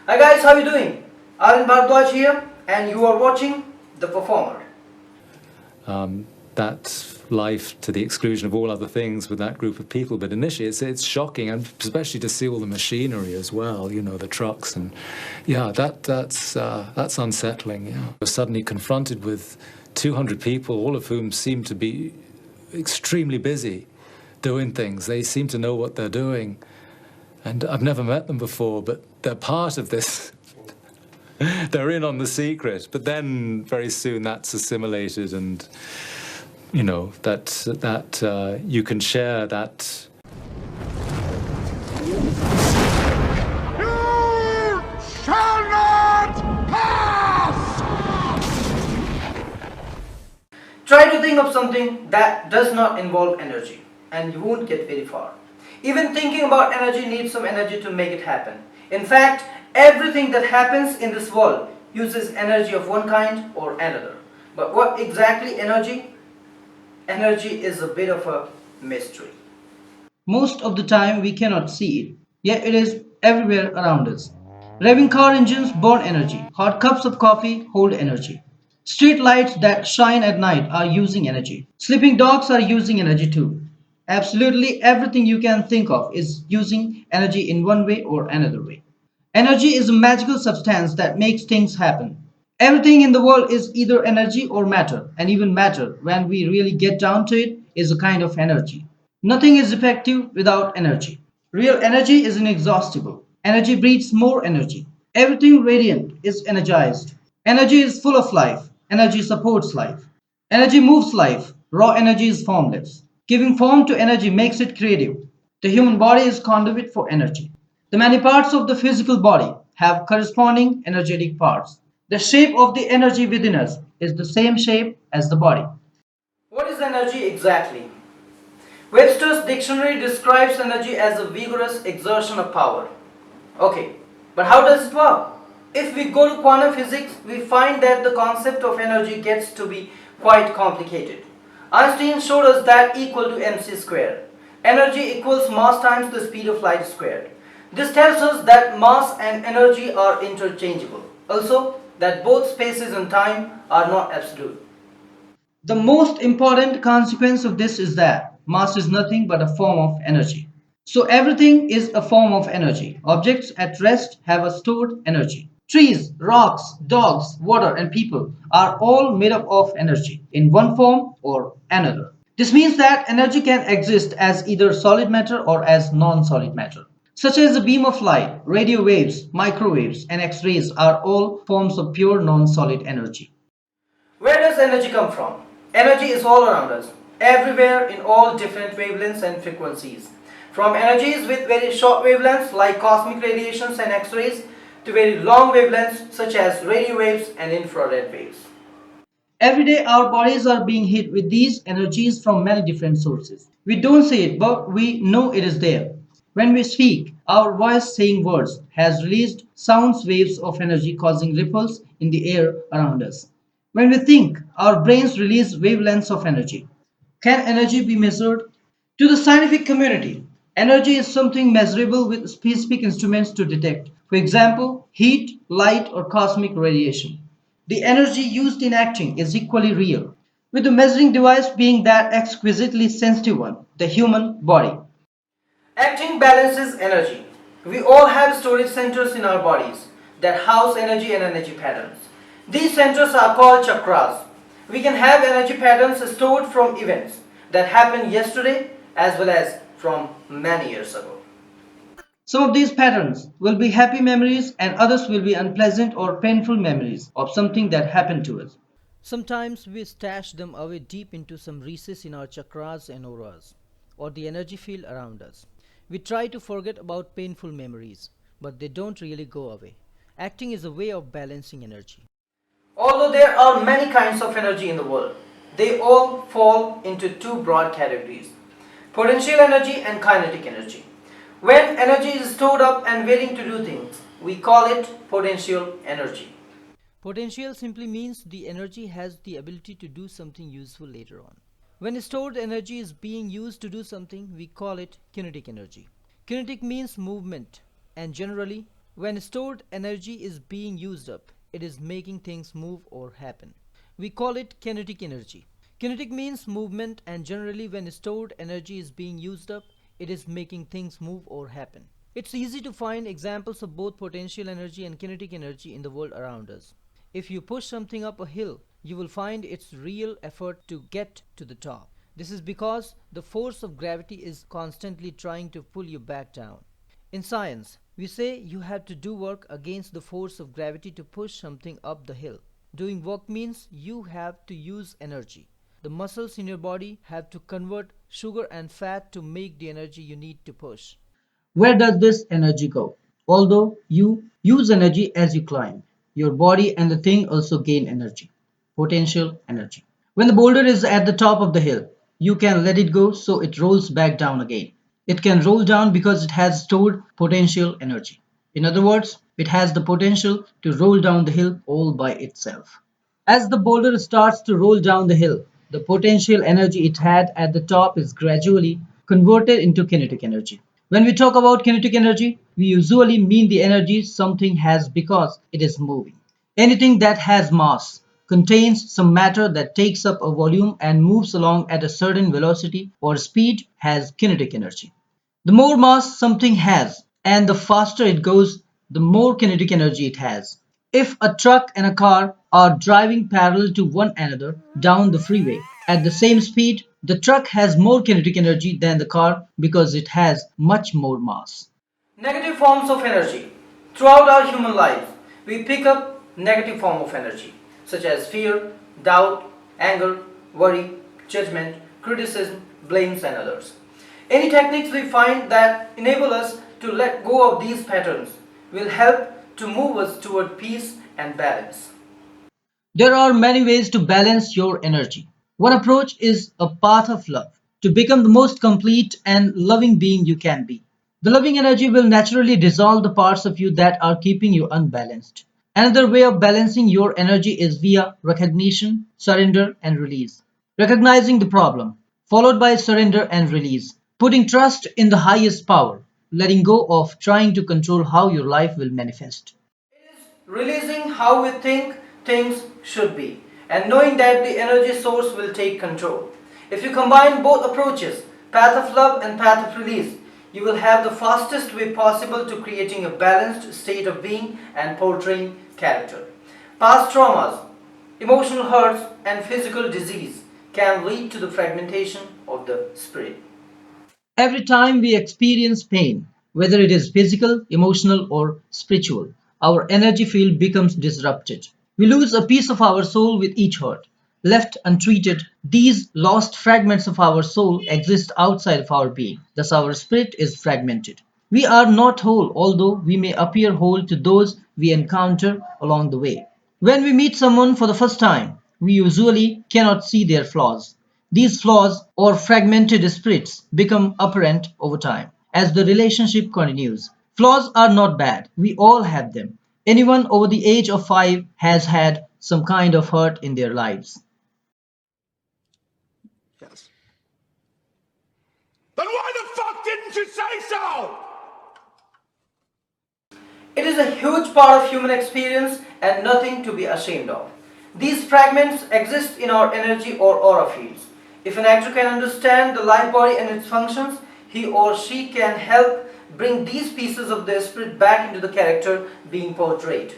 Hi guys, how you doing? Arun Bhardwaj here and you are watching The Performer. That life to the exclusion of all other things with that group of people. But initially, it's shocking, and especially to see all the machinery as well. You know, the trucks, and yeah, that's unsettling. Yeah, we're suddenly confronted with 200 people, all of whom seem to be extremely busy doing things. They seem to know what they're doing, and I've never met them before, but they're part of this. They're in on the secret, but then very soon that's assimilated, and you know that you can share that. You shall not pass! Try to think of something that does not involve energy and you won't get very far. Even thinking about energy needs some energy to make it happen. In fact, everything that happens in this world uses energy of one kind or another. But what exactly energy? Energy is a bit of a mystery. Most of the time we cannot see it, yet it is everywhere around us. Revving car engines burn energy. Hot cups of coffee hold energy. Street lights that shine at night are using energy. Sleeping dogs are using energy too. Absolutely everything you can think of is using energy in one way or another way. Energy is a magical substance that makes things happen. Everything in the world is either energy or matter, and even matter, when we really get down to it, is a kind of energy. Nothing is effective without energy. Real energy is inexhaustible. Energy breeds more energy. Everything radiant is energized. Energy is full of life. Energy supports life. Energy moves life. Raw energy is formless. Giving form to energy makes it creative. The human body is conduit for energy. The many parts of the physical body have corresponding energetic parts. The shape of the energy within us is the same shape as the body. What is energy exactly? Webster's dictionary describes energy as a vigorous exertion of power. Okay, but how does it work? If we go to quantum physics, we find that the concept of energy gets to be quite complicated. Einstein showed us that equal to mc squared. Energy equals mass times the speed of light squared. This tells us that mass and energy are interchangeable. Also, that both spaces and time are not absolute. The most important consequence of this is that mass is nothing but a form of energy. So everything is a form of energy. Objects at rest have a stored energy. Trees, rocks, dogs, water, and people are all made up of energy in one form or another. This means that energy can exist as either solid matter or as non solid matter. Such as a beam of light, radio waves, microwaves, and X rays are all forms of pure non solid energy. Where does energy come from? Energy is all around us, everywhere in all different wavelengths and frequencies. From energies with very short wavelengths like cosmic radiations and X-rays to very long wavelengths such as radio waves and infrared waves. Every day our bodies are being hit with these energies from many different sources. We don't see it, but we know it is there. When we speak, our voice saying words has released sounds waves of energy causing ripples in the air around us. When we think, our brains release wavelengths of energy. Can energy be measured? To the scientific community, energy is something measurable with specific instruments to detect. For example, heat, light, or cosmic radiation. The energy used in acting is equally real, with the measuring device being that exquisitely sensitive one, the human body. Acting balances energy. We all have storage centers in our bodies that house energy and energy patterns. These centers are called chakras. We can have energy patterns stored from events that happened yesterday as well as from many years ago. Some of these patterns will be happy memories and others will be unpleasant or painful memories of something that happened to us. Sometimes we stash them away deep into some recess in our chakras and auras, or the energy field around us. We try to forget about painful memories, but they don't really go away. Acting is a way of balancing energy. Although there are many kinds of energy in the world, they all fall into two broad categories: potential energy and kinetic energy. When energy is stored up and waiting to do things, we call it potential energy. Potential simply means the energy has the ability to do something useful later on. When stored energy is being used to do something, we call it kinetic energy. Kinetic means movement, and generally, When stored energy is being used up, it is making things move or happen. We call it kinetic energy. Kinetic means movement, and generally, when stored energy is being used up, it is making things move or happen. It's easy to find examples of both potential energy and kinetic energy in the world around us. If you push something up a hill, you will find its real effort to get to the top. This is because the force of gravity is constantly trying to pull you back down. In science, we say you have to do work against the force of gravity to push something up the hill. Doing work means you have to use energy. The muscles in your body have to convert sugar and fat to make the energy you need to push. Where does this energy go? Although you use energy as you climb, your body and the thing also gain energy, potential energy. When the boulder is at the top of the hill, you can let it go so it rolls back down again. It can roll down because it has stored potential energy. In other words, it has the potential to roll down the hill all by itself. As the boulder starts to roll down the hill, the potential energy it had at the top is gradually converted into kinetic energy. When we talk about kinetic energy, we usually mean the energy something has because it is moving. Anything that has mass contains some matter that takes up a volume and moves along at a certain velocity or speed has kinetic energy. The more mass something has and the faster it goes, the more kinetic energy it has. If a truck and a car are driving parallel to one another down the freeway at the same speed, the truck has more kinetic energy than the car because it has much more mass. Negative forms of energy. Throughout our human lives, we pick up negative form of energy such as fear, doubt, anger, worry, judgment, criticism, blames and others. Any techniques we find that enable us to let go of these patterns will help to move us toward peace and balance. There are many ways to balance your energy. One approach is a path of love, to become the most complete and loving being you can be. The loving energy will naturally dissolve the parts of you that are keeping you unbalanced. Another way of balancing your energy is via recognition, surrender, and release. Recognizing the problem, followed by surrender and release. Putting trust in the highest power, letting go of trying to control how your life will manifest. Releasing how we think things should be and knowing that the energy source will take control. If you combine both approaches, path of love and path of release, you will have the fastest way possible to creating a balanced state of being and portraying character. Past traumas, emotional hurts and physical disease can lead to the fragmentation of the spirit. Every time we experience pain, whether it is physical, emotional, or spiritual, our energy field becomes disrupted. We lose a piece of our soul with each hurt. Left untreated, these lost fragments of our soul exist outside of our being. Thus, our spirit is fragmented. We are not whole, although we may appear whole to those we encounter along the way. When we meet someone for the first time, we usually cannot see their flaws. These flaws or fragmented spirits become apparent over time as the relationship continues. Flaws are not bad, we all have them. Anyone over the age of 5 has had some kind of hurt in their lives. Yes. Then why the fuck didn't you say so? It is a huge part of human experience and nothing to be ashamed of. These fragments exist in our energy or aura fields. If an actor can understand the life body and its functions, he or she can help bring these pieces of their spirit back into the character being portrayed.